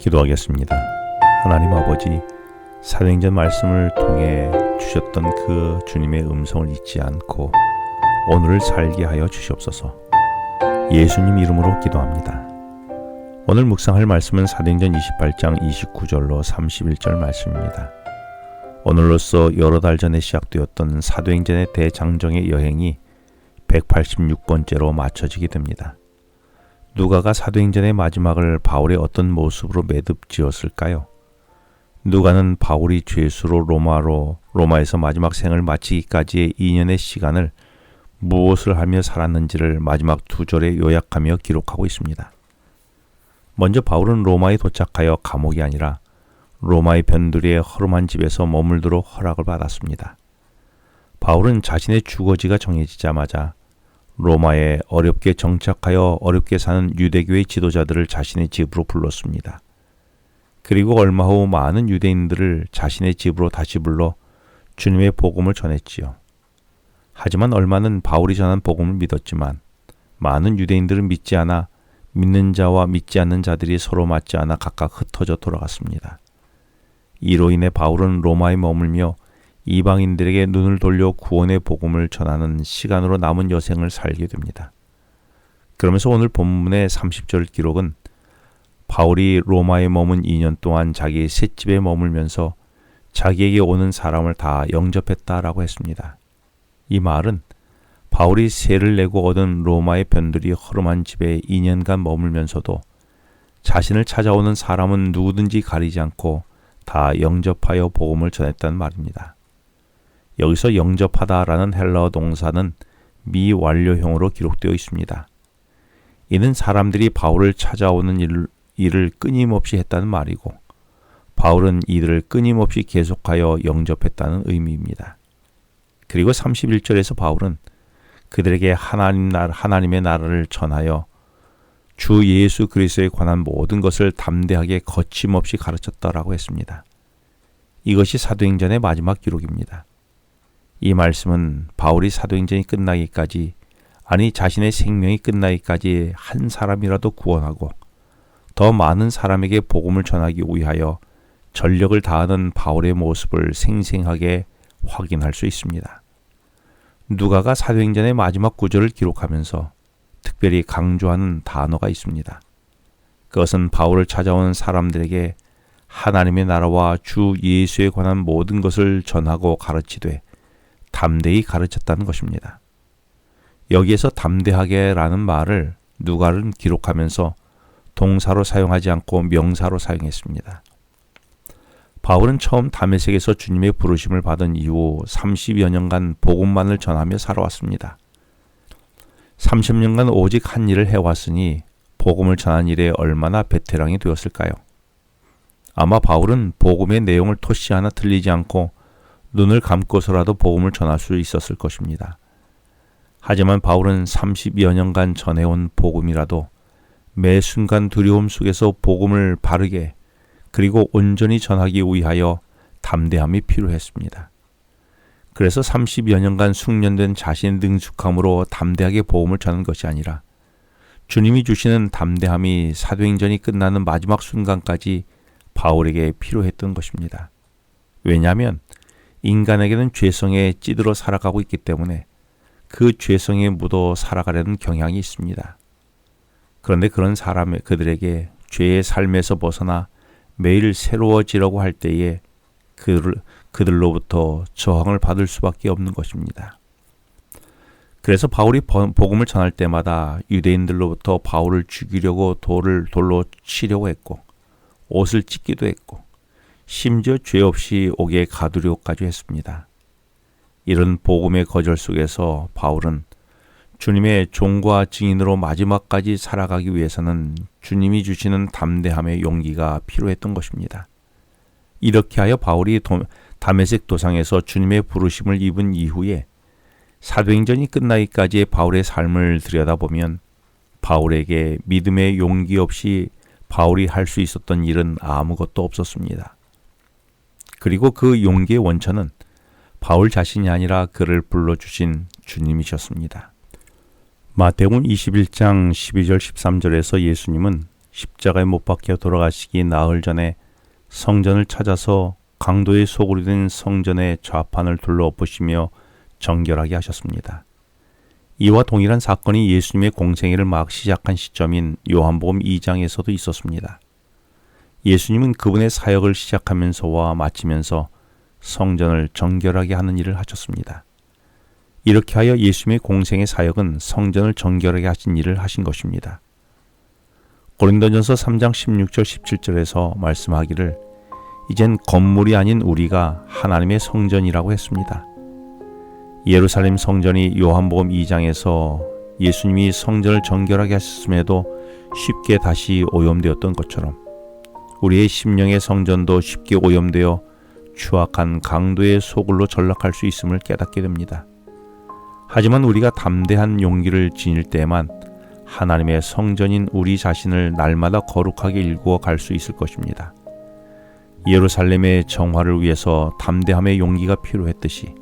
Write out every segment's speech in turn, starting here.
기도하겠습니다. 하나님 아버지, 사도행전 말씀을 통해 주셨던 그 주님의 음성을 잊지 않고 오늘을 살게 하여 주시옵소서. 예수님 이름으로 기도합니다. 오늘 묵상할 말씀은 사도행전 28장 29절로 31절 말씀입니다. 오늘로써 여러 달 전에 시작되었던 사도행전의 대장정의 여행이 186번째로 마쳐지게 됩니다. 누가가 사도행전의 마지막을 바울의 어떤 모습으로 매듭지었을까요? 누가는 바울이 죄수로 로마에서 마지막 생을 마치기까지의 2년의 시간을 무엇을 하며 살았는지를 마지막 두 절에 요약하며 기록하고 있습니다. 먼저 바울은 로마에 도착하여 감옥이 아니라 로마의 변두리의 허름한 집에서 머물도록 허락을 받았습니다. 바울은 자신의 주거지가 정해지자마자 로마에 어렵게 정착하여 어렵게 사는 유대교의 지도자들을 자신의 집으로 불렀습니다. 그리고 얼마 후 많은 유대인들을 자신의 집으로 다시 불러 주님의 복음을 전했지요. 하지만 얼마는 바울이 전한 복음을 믿었지만 많은 유대인들은 믿지 않아 믿는 자와 믿지 않는 자들이 서로 맞지 않아 각각 흩어져 돌아갔습니다. 이로 인해 바울은 로마에 머물며 이방인들에게 눈을 돌려 구원의 복음을 전하는 시간으로 남은 여생을 살게 됩니다. 그러면서 오늘 본문의 30절 기록은 바울이 로마에 머문 2년 동안 자기 셋집에 머물면서 자기에게 오는 사람을 다 영접했다라고 했습니다. 이 말은 바울이 세를 내고 얻은 로마의 변두리 허름한 집에 2년간 머물면서도 자신을 찾아오는 사람은 누구든지 가리지 않고 다 영접하여 복음을 전했다는 말입니다. 여기서 영접하다라는 헬라어 동사는 미완료형으로 기록되어 있습니다. 이는 사람들이 바울을 찾아오는 일을 끊임없이 했다는 말이고 바울은 이들을 끊임없이 계속하여 영접했다는 의미입니다. 그리고 31절에서 바울은 그들에게 하나님의 나라를 전하여 주 예수 그리스도에 관한 모든 것을 담대하게 거침없이 가르쳤다라고 했습니다. 이것이 사도행전의 마지막 기록입니다. 이 말씀은 바울이 사도행전이 끝나기까지, 아니 자신의 생명이 끝나기까지 한 사람이라도 구원하고 더 많은 사람에게 복음을 전하기 위하여 전력을 다하는 바울의 모습을 생생하게 확인할 수 있습니다. 누가가 사도행전의 마지막 구절을 기록하면서 특별히 강조하는 단어가 있습니다. 그것은 바울을 찾아오는 사람들에게 하나님의 나라와 주 예수에 관한 모든 것을 전하고 가르치되 담대히 가르쳤다는 것입니다. 여기에서 담대하게라는 말을 누가는 기록하면서 동사로 사용하지 않고 명사로 사용했습니다. 바울은 처음 다메섹에서 주님의 부르심을 받은 이후 30여 년간 복음만을 전하며 살아왔습니다. 30년간 오직 한 일을 해왔으니 복음을 전한 일에 얼마나 베테랑이 되었을까요? 아마 바울은 복음의 내용을 토시 하나 틀리지 않고 눈을 감고서라도 복음을 전할 수 있었을 것입니다. 하지만 바울은 30여 년간 전해온 복음이라도 매 순간 두려움 속에서 복음을 바르게 그리고 온전히 전하기 위하여 담대함이 필요했습니다. 그래서 30여 년간 숙련된 자신의 능숙함으로 담대하게 복음을 전한 것이 아니라 주님이 주시는 담대함이 사도행전이 끝나는 마지막 순간까지 바울에게 필요했던 것입니다. 왜냐하면 인간에게는 죄성에 찌들어 살아가고 있기 때문에 그 죄성에 묻어 살아가려는 경향이 있습니다. 그런데 그런 그들에게 죄의 삶에서 벗어나 매일 새로워지려고 할 때에 그들로부터 저항을 받을 수밖에 없는 것입니다. 그래서 바울이 복음을 전할 때마다 유대인들로부터 바울을 죽이려고 돌로 치려고 했고 옷을 찢기도 했고 심지어 죄 없이 옥에 가두려고까지 했습니다. 이런 복음의 거절 속에서 바울은 주님의 종과 증인으로 마지막까지 살아가기 위해서는 주님이 주시는 담대함의 용기가 필요했던 것입니다. 이렇게 하여 바울이 다메섹 도상에서 주님의 부르심을 입은 이후에 사도행전이 끝나기까지의 바울의 삶을 들여다보면 바울에게 믿음의 용기 없이 바울이 할 수 있었던 일은 아무것도 없었습니다. 그리고 그 용기의 원천은 바울 자신이 아니라 그를 불러주신 주님이셨습니다. 마태복음 21장 12절 13절에서 예수님은 십자가에 못 박혀 돌아가시기 나흘 전에 성전을 찾아서 강도의 소굴이 된 성전의 좌판을 둘러엎으시며 정결하게 하셨습니다. 이와 동일한 사건이 예수님의 공생애를 막 시작한 시점인 요한복음 2장에서도 있었습니다. 예수님은 그분의 사역을 시작하면서와 마치면서 성전을 정결하게 하는 일을 하셨습니다. 이렇게 하여 예수님의 공생의 사역은 성전을 정결하게 하신 일을 하신 것입니다. 고린도전서 3장 16절 17절에서 말씀하기를 이젠 건물이 아닌 우리가 하나님의 성전이라고 했습니다. 예루살렘 성전이 요한복음 2장에서 예수님이 성전을 정결하게 하셨음에도 쉽게 다시 오염되었던 것처럼 우리의 심령의 성전도 쉽게 오염되어 추악한 강도의 소굴로 전락할 수 있음을 깨닫게 됩니다. 하지만 우리가 담대한 용기를 지닐 때에만 하나님의 성전인 우리 자신을 날마다 거룩하게 일구어 갈 수 있을 것입니다. 예루살렘의 정화를 위해서 담대함의 용기가 필요했듯이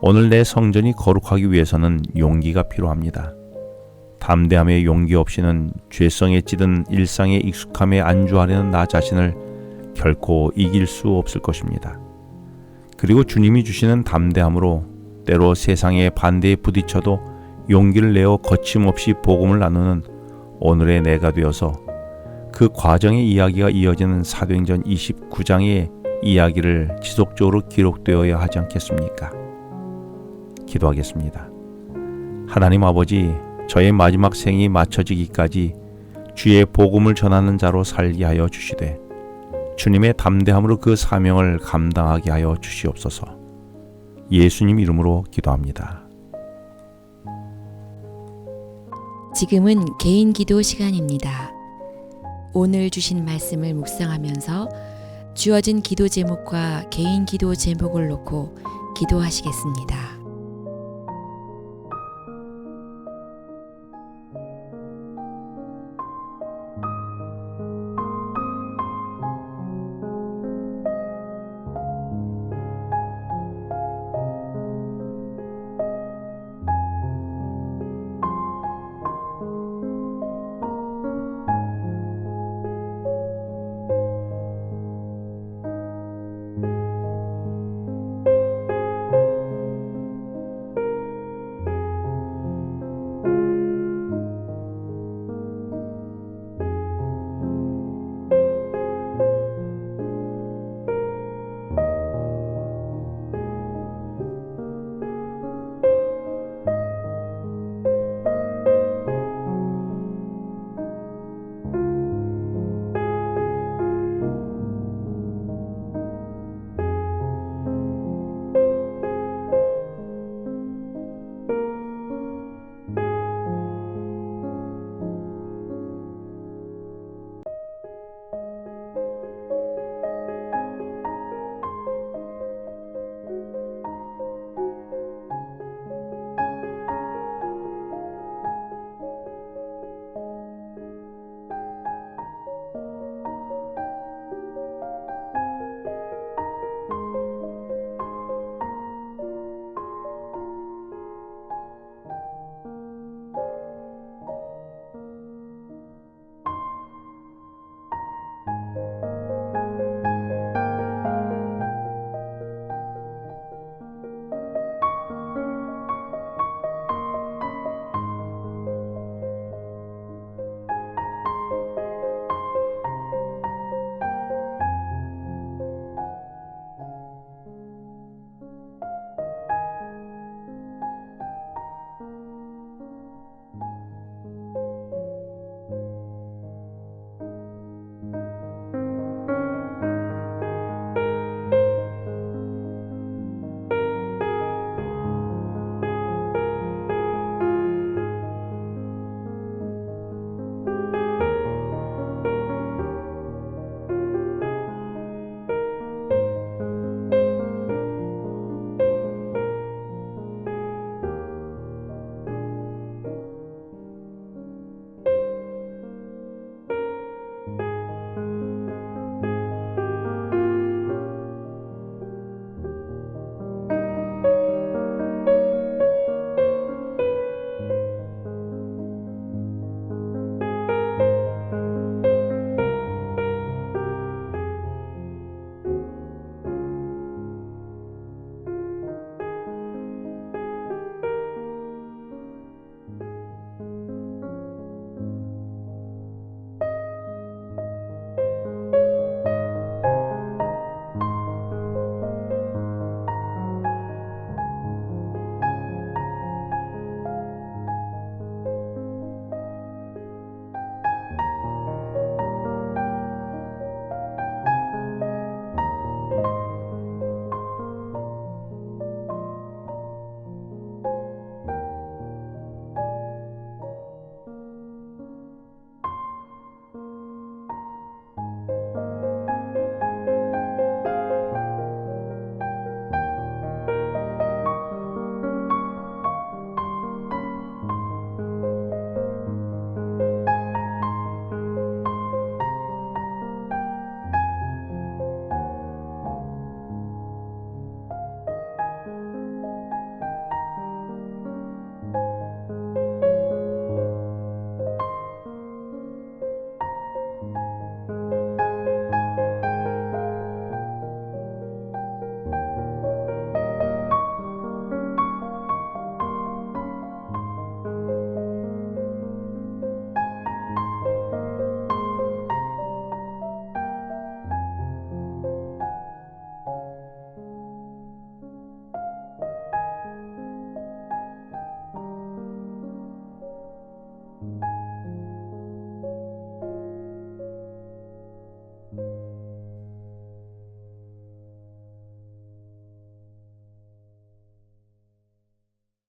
오늘 내 성전이 거룩하기 위해서는 용기가 필요합니다. 담대함의 용기 없이는 죄성에 찌든 일상의 익숙함에 안주하려는 나 자신을 결코 이길 수 없을 것입니다. 그리고 주님이 주시는 담대함으로 때로 세상의 반대에 부딪혀도 용기를 내어 거침없이 복음을 나누는 오늘의 내가 되어서 그 과정의 이야기가 이어지는 사도행전 29장의 이야기를 지속적으로 기록되어야 하지 않겠습니까? 기도하겠습니다. 하나님 아버지, 저의 마지막 생이 마쳐지기까지 주의 복음을 전하는 자로 살게 하여 주시되 주님의 담대함으로 그 사명을 감당하게 하여 주시옵소서. 예수님 이름으로 기도합니다. 지금은 개인 기도 시간입니다. 오늘 주신 말씀을 묵상하면서 주어진 기도 제목과 개인 기도 제목을 놓고 기도하시겠습니다.